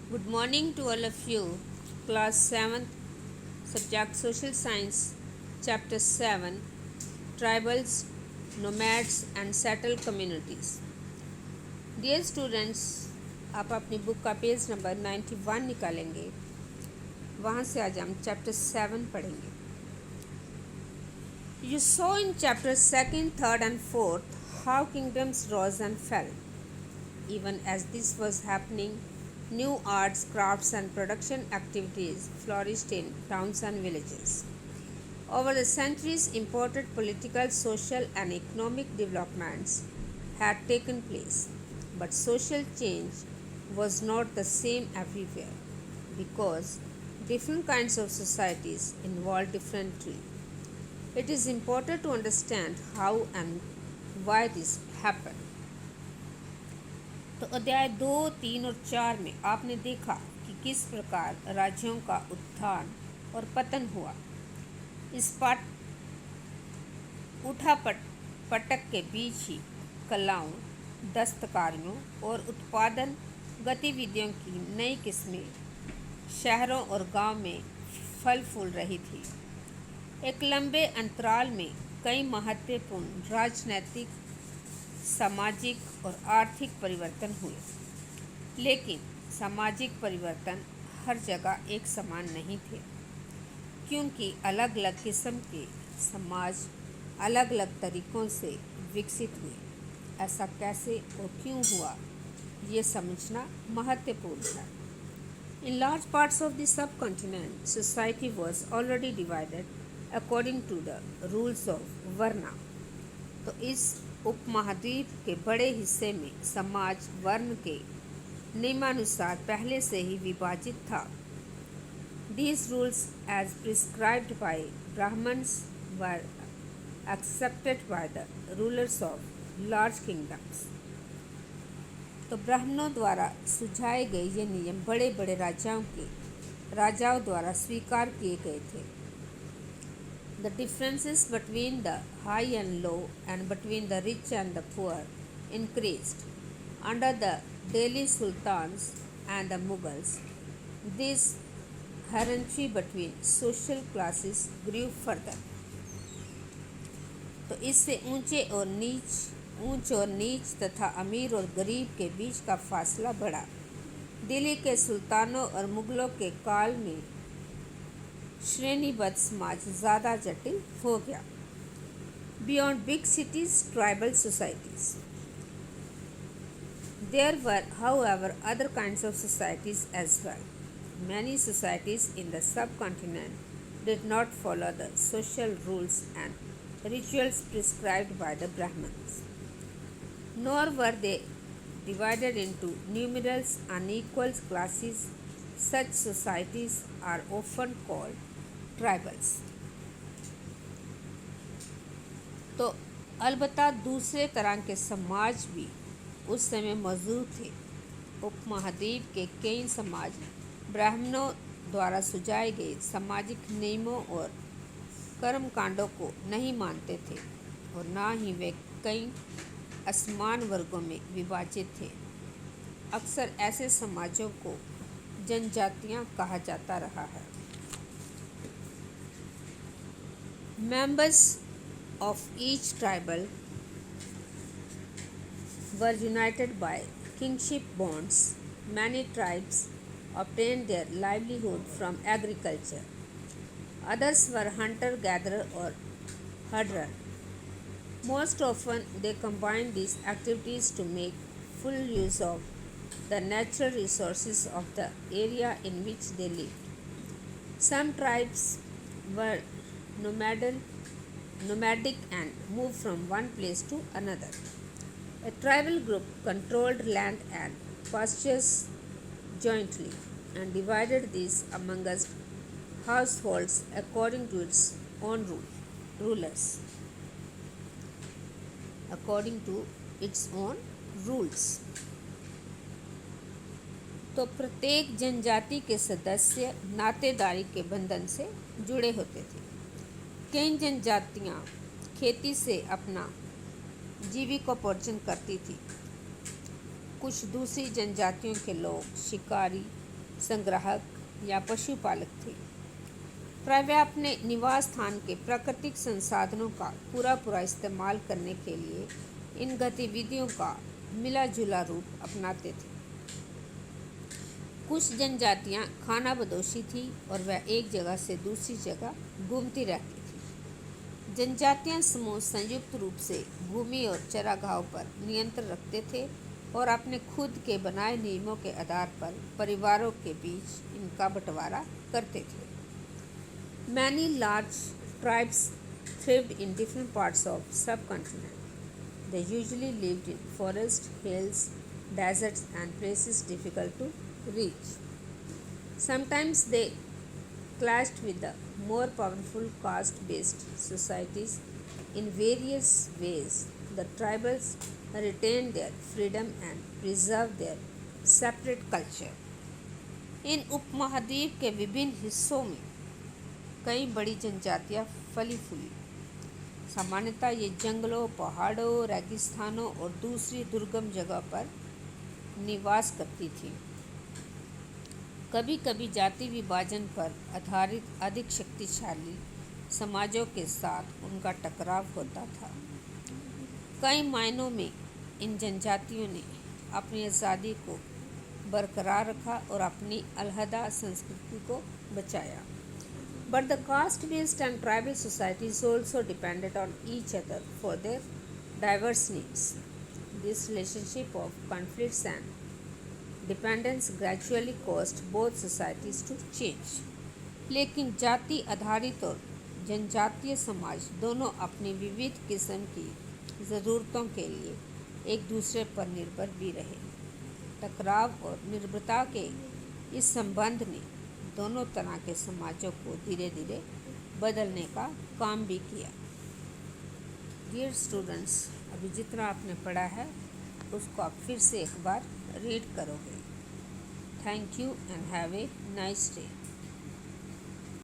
Good morning to all of you. Class 7th, subject Social Science, Chapter 7, Tribals, Nomads and Settled Communities. Dear students, आप अपनी book का page number 91 निकालेंगे। वहाँ से आज हम चैप्टर 7 पढ़ेंगे। You saw in chapter 2nd, 3rd and 4th how kingdoms rose and fell. Even as this was happening, new arts, crafts, and production activities flourished in towns and villages. Over the centuries, important political, social, and economic developments had taken place, but social change was not the same everywhere because different kinds of societies involved differently. It is important to understand how and why this happened. तो अध्याय 2, 3 और 4 में आपने देखा कि किस प्रकार राज्यों का उत्थान और पतन हुआ। इस पटक के बीच ही कलाओं, दस्तकारियों और उत्पादन गतिविधियों की नई किस्में शहरों और गांव में फल फूल रही थी। एक लंबे अंतराल में कई महत्वपूर्ण राजनैतिक, सामाजिक और आर्थिक परिवर्तन हुए, लेकिन सामाजिक परिवर्तन हर जगह एक समान नहीं थे, क्योंकि अलग अलग किस्म के समाज अलग अलग तरीक़ों से विकसित हुए। ऐसा कैसे और क्यों हुआ, ये समझना महत्वपूर्ण है। In large parts of the subcontinent, society was already divided according to the rules of Varna. तो इस उपमहाद्वीप के बड़े हिस्से में समाज वर्ण के नियमानुसार पहले से ही विभाजित था। These rules as prescribed by Brahmins were accepted by the rulers of large kingdoms. तो ब्राह्मणों द्वारा सुझाए गए ये नियम बड़े बड़े राजाओं द्वारा स्वीकार किए गए थे। The differences between the high and low and between the rich and the poor increased under the Delhi Sultans and the Mughals. This hierarchy between social classes grew further. तो इससे ऊंच और नीच तथा अमीर और गरीब के बीच का फासला बढ़ा। दिल्ली के सुल्तानों और मुगलों के काल में श्रेणीबद्ध समाज ज़्यादा जटिल हो गया। Beyond big cities, tribal societies. There were, however, other kinds of societies as well. Many societies in the subcontinent did not follow the social rules and rituals prescribed by the Brahmins, nor were they divided into numerous unequal classes. Such societies are often called tribals. तो अलबत्ता दूसरे तरह के समाज भी उस समय मौजूद थे। उपमहाद्वीप के कई समाज ब्राह्मणों द्वारा सुझाए गए सामाजिक नियमों और कर्मकांडों को नहीं मानते थे और ना ही वे कई असमान वर्गों में विभाजित थे। अक्सर ऐसे समाजों को जनजातियां कहा जाता रहा है। Members of each tribal were united by kingship bonds. Many tribes obtained their livelihood from agriculture. Others were hunter-gatherer or herder. Most often, they combined these activities to make full use of the natural resources of the area in which they lived. Some tribes were nomadic and moved from one place to another. A tribal group controlled land and pastures jointly and divided these amongst households according to its own rulers. According to its own rules. तो प्रत्येक जनजाति के सदस्य नातेदारी के बंधन से जुड़े होते थे। कई जनजातियाँ खेती से अपना जीविकोपार्जन करती थी। कुछ दूसरी जनजातियों के लोग शिकारी, संग्राहक या पशुपालक थे। प्राय वे अपने निवास स्थान के प्राकृतिक संसाधनों का पूरा इस्तेमाल करने के लिए इन गतिविधियों का मिला जुला रूप अपनाते थे। कुछ जनजातियां खानाबदोशी थी और वह एक जगह से दूसरी जगह घूमती रहती थी। जनजातीय समूह संयुक्त रूप से भूमि और चरागाहों पर नियंत्रण रखते थे और अपने खुद के बनाए नियमों के आधार पर परिवारों के बीच इनका बंटवारा करते थे। Many large tribes thrived in different parts of subcontinent. They usually lived in forests, hills, deserts, and places difficult to reach. Sometimes they clashed with the more powerful caste-based societies in various ways. The tribals retained their freedom and preserved their separate culture. इन उपमहाद्वीप के विभिन्न हिस्सों में कई बड़ी जनजातियां फली फूली। सामान्यतः ये जंगलों, पहाड़ों, रेगिस्तानों और दूसरी दुर्गम जगह पर निवास करती थी। कभी कभी जाति विभाजन पर आधारित अधिक शक्तिशाली समाजों के साथ उनका टकराव होता था। कई मायनों में इन जनजातियों ने अपनी आज़ादी को बरकरार रखा और अपनी अलहदा संस्कृति को बचाया। But the caste-based and tribal societies also depended on each other for their diverse needs. This relationship of conflicts and dependence gradually caused both societies to change. लेकिन जाति आधारित और जनजातीय समाज दोनों अपनी विविध किस्म की ज़रूरतों के लिए एक दूसरे पर निर्भर भी रहे। टकराव और निर्भरता के इस संबंध ने दोनों तरह के समाजों को धीरे धीरे बदलने का काम भी किया। डियर स्टूडेंट्स, अभी जितना आपने पढ़ा है उसको आप फिर से एक बार रीड करोगे। Thank you and have a nice day.